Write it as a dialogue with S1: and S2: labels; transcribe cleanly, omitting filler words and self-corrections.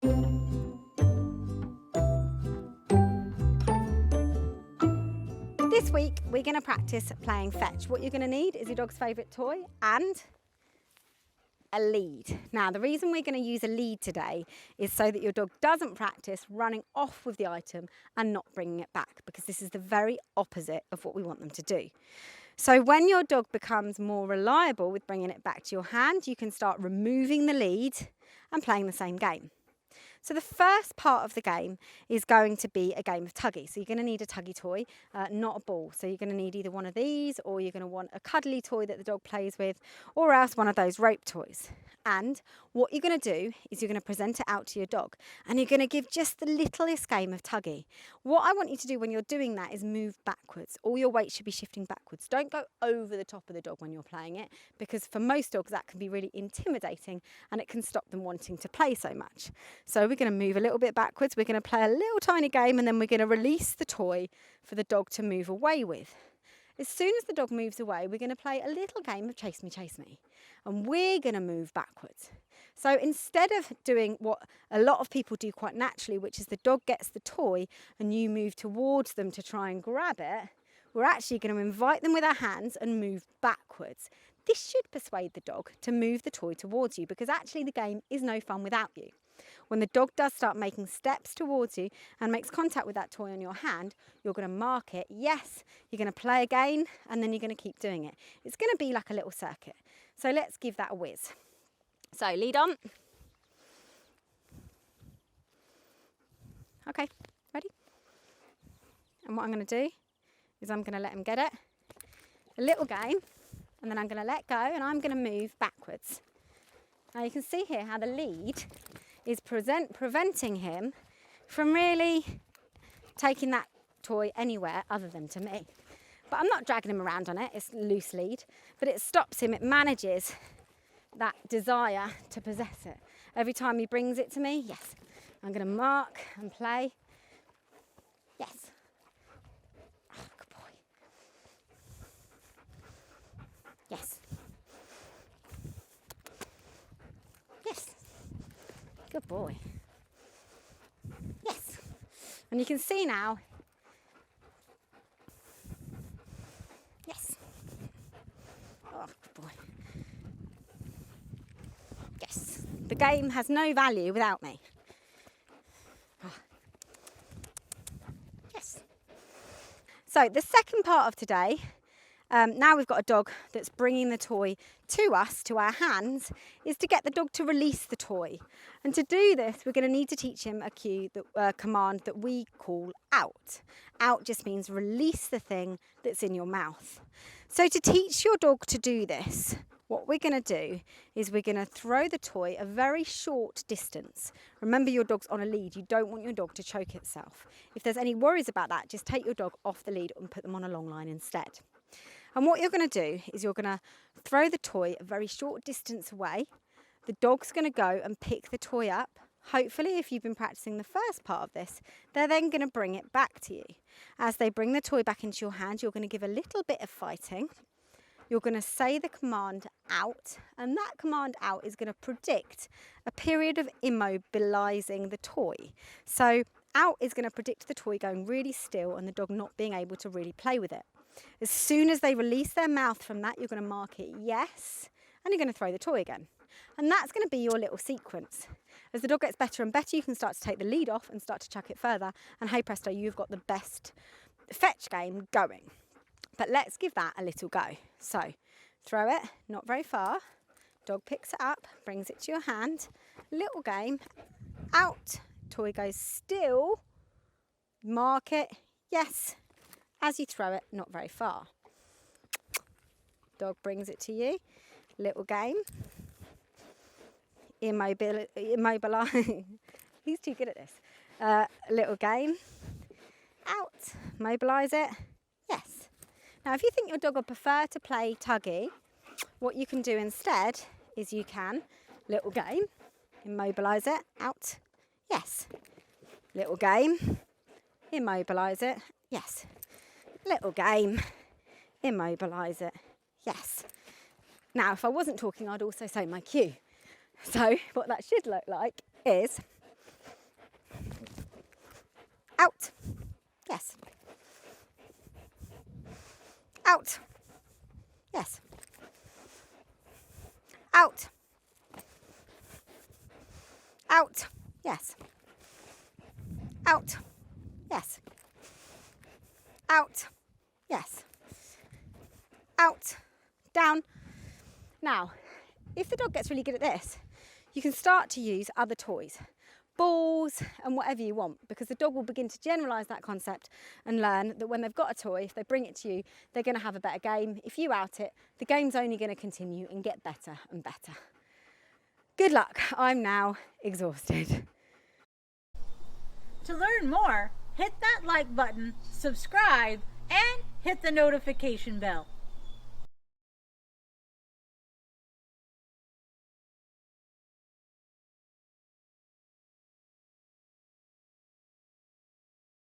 S1: This week we're going to practice playing fetch. What you're going to need is your dog's favourite toy and a lead. Now the reason we're going to use a lead today is so that your dog doesn't practice running off with the item and not bringing it back, because this is the very opposite of what we want them to do. So when your dog becomes more reliable with bringing it back to your hand, you can start removing the lead and playing the same game. So the first part of the game is going to be a game of tuggy. So you're going to need a tuggy toy, not a ball. So you're going to need either one of these, or you're going to want a cuddly toy that the dog plays with, or else one of those rope toys. And what you're going to do is you're going to present it out to your dog, and you're going to give just the littlest game of tuggy. What I want you to do when you're doing that is move backwards. All your weight should be shifting backwards. Don't go over the top of the dog when you're playing it, because for most dogs that can be really intimidating and it can stop them wanting to play so much. So we're going to move a little bit backwards. We're going to play a little tiny game, and then we're going to release the toy for the dog to move away with. As soon as the dog moves away, we're going to play a little game of chase me, and we're going to move backwards. So instead of doing what a lot of people do quite naturally, which is the dog gets the toy and you move towards them to try and grab it, we're actually going to invite them with our hands and move backwards. This should persuade the dog to move the toy towards you, because actually the game is no fun without you. When the dog does start making steps towards you and makes contact with that toy on your hand, you're going to mark it. Yes, you're going to play again, and then you're going to keep doing it. It's going to be like a little circuit. So let's give that a whiz. So lead on. Okay, ready? And what I'm going to do is I'm going to let him get it. A little game, and then I'm going to let go, and I'm going to move backwards. Now you can see here how the lead is preventing him from really taking that toy anywhere other than to me. But I'm not dragging him around on it, it's loose lead, but it stops him, it manages that desire to possess it. Every time he brings it to me, yes, I'm going to mark and play. Yes. Oh, good boy. Yes. Yes. Good boy. Yes. And you can see now. Yes. Oh, good boy. Yes. The game has no value without me. Oh. Yes. So the second part of today, now we've got a dog that's bringing the toy to us, to our hands, is to get the dog to release the toy. And to do this, we're going to need to teach him a cue, command that we call out. Out just means release the thing that's in your mouth. So to teach your dog to do this, what we're going to do is we're going to throw the toy a very short distance. Remember, your dog's on a lead. You don't want your dog to choke itself. If there's any worries about that, just take your dog off the lead and put them on a long line instead. And what you're going to do is you're going to throw the toy a very short distance away. The dog's going to go and pick the toy up. Hopefully, if you've been practicing the first part of this, they're then going to bring it back to you. As they bring the toy back into your hand, you're going to give a little bit of fighting. You're going to say the command out, and that command out is going to predict a period of immobilizing the toy. So out is going to predict the toy going really still and the dog not being able to really play with it. As soon as they release their mouth from that, you're going to mark it yes, and you're going to throw the toy again. And that's going to be your little sequence. As the dog gets better and better, you can start to take the lead off and start to chuck it further, and hey presto, you've got the best fetch game going. But let's give that a little go. So throw it, not very far. Dog picks it up, brings it to your hand. Little game, out. Toy goes still. Mark it, yes. As you throw it, not very far. Dog brings it to you. Little game. Immobilize. He's too good at this. Little game. Out. Mobilise it. Yes. Now, if you think your dog would prefer to play tuggy, what you can do instead is you can, little game, immobilise it, out, yes. Little game, immobilise it, yes. Little game, immobilise it, yes. Now, if I wasn't talking, I'd also say my cue. So what that should look like is Out. Yes. Out. Yes. Out. Out. Yes. Out. Yes. Out. Yes. Out. Down. Now, if the dog gets really good at this, you can start to use other toys, balls and whatever you want, because the dog will begin to generalise that concept and learn that when they've got a toy, if they bring it to you, they're going to have a better game. If you out it, the game's only going to continue and get better and better. Good luck. I'm now exhausted.
S2: To learn more, hit that like button, subscribe, and hit the notification bell.